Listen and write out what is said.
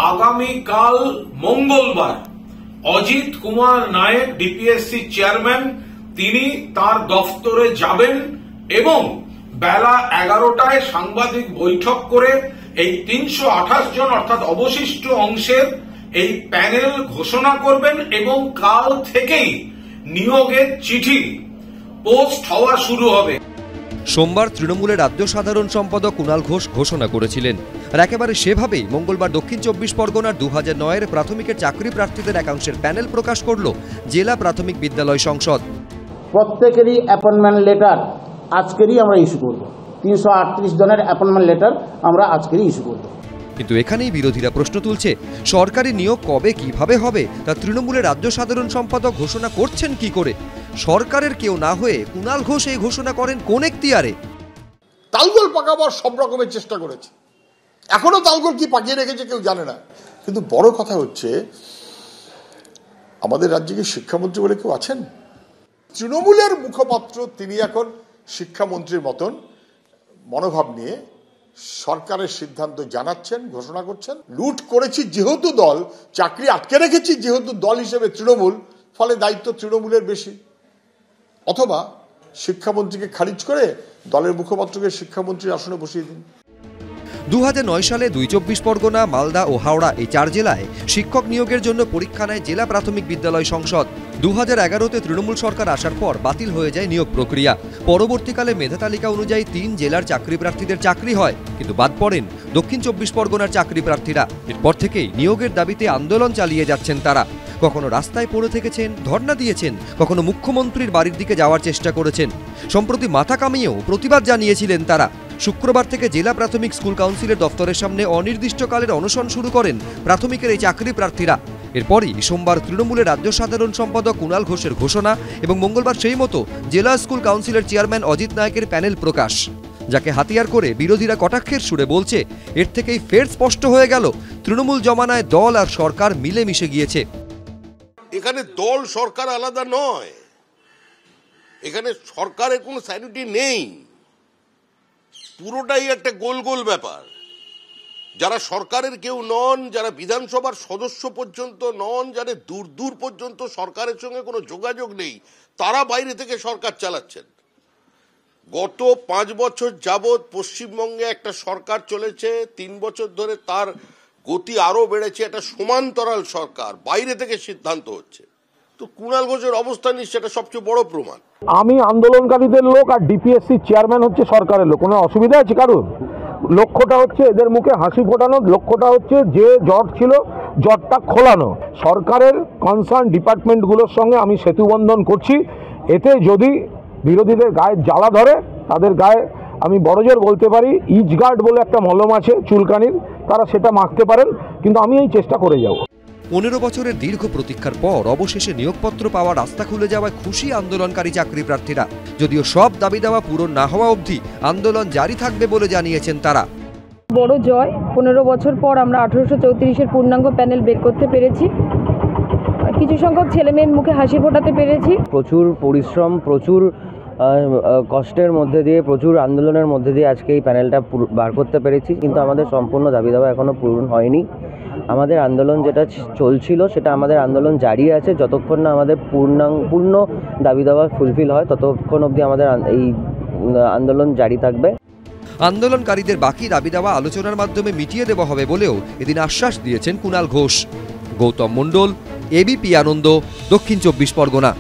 আগামীকাল মঙ্গলবার Ajit Kumar Naik DPSC chairman তিনি তার দফতরে যাবেন এবং বেলা 11টায় সাংবাদিক বৈঠক করে এই 328 জন অর্থাৎ অবশিষ্ট অংশের এই প্যানেল ঘোষণা করবেন এবং কাল থেকেই নিয়োগের চিঠি পোস্ট হওয়া শুরু হবে। সোমবার তৃণমূলের রাজ্য সাধারণ সম্পাদক কুণাল ঘোষ ঘোষণা করেছিলেন, আর একেবারে সেভাবেই মঙ্গলবার দক্ষিণ 24 পরগনার 2009-এর প্রাথমিকের চাকরি প্রার্থীদের একাংশের প্যানেল প্রকাশ করল জেলা প্রাথমিক বিদ্যালয় সংসদ। প্রত্যেকেরই অ্যাপয়েন্টমেন্ট লেটার আজকেরই আমরা ইস্যু করব। 338 জনের অ্যাপয়েন্টমেন্ট লেটার আমরা আজকেরই ইস্যু করব। কিন্তু এখানেই বিরোধীরা প্রশ্ন তুলছে, সরকারি নিয়োগ কবে কিভাবে হবে তা তৃণমূলের রাজ্য সাধারণ সম্পাদক ঘোষণা করছেন কি করে? সরকারের কেউ না হয়ে কুণাল ঘোষ এই ঘোষণা করেন কোন এখতিয়ারে? তালগোল পাকাবার সব রকমের চেষ্টা করেছে, এখনো তালগোল কি পাকিয়ে রেখেছে কেউ জানে না। কিন্তু বড় কথা হচ্ছে, আমাদের রাজ্যে কি শিক্ষামন্ত্রী বলে কেউ আছেন? তৃণমূলের মুখপাত্র তিনি এখন শিক্ষামন্ত্রীর মতন মনোভাব নিয়ে সরকারের সিদ্ধান্ত জানাচ্ছেন, ঘোষণা করছেন। লুট করেছি যেহেতু দল, চাকরি আটকে রেখেছি যেহেতু দল হিসেবে তৃণমূল, ফলে দায়িত্ব তৃণমূলের বেশি। অথবা শিক্ষামন্ত্রীকে খারিজ করে দলের মুখপাত্রকে শিক্ষামন্ত্রীর আসনে বসিয়ে দিন। 2009 সালে 24 পরগনা, মালদা ও হাওড়া এই 4 জেলায় শিক্ষক নিয়োগের জন্য পরীক্ষা নেয় জেলা প্রাথমিক বিদ্যালয় সংসদ। 2011-তে তৃণমূল সরকার আসার পর বাতিল হয়ে যায় নিয়োগ প্রক্রিয়া। পরবর্তীকালে মেধা তালিকা অনুযায়ী 3 জেলার চাকরি প্রার্থীদের চাকরি হয়, কিন্তু বাদ পড়েন দক্ষিণ 24 পরগনার চাকরি প্রার্থীরা। এরপর থেকেই নিয়োগের দাবিতে আন্দোলন চালিয়ে যাচ্ছেন তারা। কখনো রাস্তায় পড়ে থেকেছেন, ধর্ণা দিয়েছেন, কখনো মুখ্যমন্ত্রীর বাড়ির দিকে যাওয়ার চেষ্টা করেছেন। সম্প্রতি মাথা কামিয়েও প্রতিবাদ জানিয়েছিলেন তারা। শুক্রবার থেকে জেলা প্রাথমিক স্কুল কাউন্সিলের দফতরের সামনে অনির্দিষ্টকালের অনশন শুরু করেন প্রাথমিকের এই চাকরি প্রার্থীরা। এরপরই সোমবার তৃণমূলের রাজ্য সাধারণ সম্পাদক কুণাল ঘোষের ঘোষণা এবং মঙ্গলবার সেই মতো জেলা স্কুল কাউন্সিলের চেয়ারম্যান অজিত নায়েকের প্যানেল প্রকাশ, যাকে হাতিয়ার করে বিরোধীরা কটাক্ষের সুরে বলছে, এর থেকেই ফের স্পষ্ট হয়ে গেল তৃণমূল জমানায় দল আর সরকার মিলেমিশে গিয়েছে। এখানে দল সরকার আলাদা নয়, এখানে সরকারের কোনো স্যানিটি নেই, পুরোটাই একটা গোল গোল ব্যাপার। যারা সরকারের কেউ নন, যারা বিধানসভার সদস্য পর্যন্ত নন, যারা দূর দূর পর্যন্ত সরকারের সঙ্গে কোনো যোগাযোগ নেই, তারা বাইরে থেকে সরকার চালাচ্ছেন। গত 5 বছর যাবৎ পশ্চিমবঙ্গে একটা সরকার চলেছে, 3 বছর ধরে তার গতি আরো বেড়েছে। একটা সমান্তরাল সরকার, বাইরে থেকে সিদ্ধান্ত হচ্ছে। তো কুণাল ঘোষের অবস্থান সেটা সবচেয়ে বড় প্রমাণ। আমি আন্দোলনকারীদের লোক আর ডিপিএসসি চেয়ারম্যান হচ্ছে সরকারের লোক, কোনো অসুবিধা আছে কারণ? লক্ষ্যটা হচ্ছে এদের মুখে হাসি ফোটানো, লক্ষ্যটা হচ্ছে যে জট ছিল জটটা খোলানো। সরকারের কনসার্ন ডিপার্টমেন্টগুলোর সঙ্গে আমি সেতুবন্ধন করছি। এতে যদি বিরোধীদের গায়ে জ্বালা ধরে, তাদের গায়ে আমি বড়জোর বলতে পারি ইজগার্ড বলে একটা মলম আছে চুলকানির, তারা সেটা মাখতে পারেন, কিন্তু আমি এই চেষ্টা করে যাব। 15 বছরের দীর্ঘ প্রতীক্ষার পর অবশেষে নিয়োগপত্র পাওয়ার রাস্তা খুলে যাওয়ায় খুশি আন্দোলনকারী চাকরি প্রার্থীরা। যদিও সব দাবি দাওয়া পূরণ না হওয়া অবধি আন্দোলন জারি থাকবে বলে জানিয়েছেন তারা। বড় জয়, 15 বছর পর আমরা 1834-এর পূর্ণাঙ্গ প্যানেল বের করতে পেরেছি। কিছু সংখ্যক ছেলেমেয়ের মুখে হাসি ফোটাতে পেরেছি। প্রচুর পরিশ্রম, প্রচুর কষ্টের মধ্যে দিয়ে, প্রচুর আন্দোলনের মধ্যে দিয়ে আজকে এই প্যানেলটা বার করতে পেরেছি, কিন্তু আমাদের সম্পূর্ণ দাবি দাওয়া এখনো পূরণ হয়নি। আমাদের আন্দোলন যেটা চলছিল সেটা আমাদের আন্দোলন জারি আছে। যতক্ষণ না আমাদের পূর্ণ দাবি দাওয়া ফুলফিল হয় ততক্ষণ অবধি আমাদের এই আন্দোলন জারি থাকবে। আন্দোলনকারীদের বাকি দাবি দাওয়া আলোচনার মাধ্যমে মিটিয়ে দেওয়া হবে বলেও এদিন আশ্বাস দিয়েছেন কুণাল ঘোষ। গৌতম মণ্ডল, এবিপি আনন্দ, দক্ষিণ 24 পরগনা।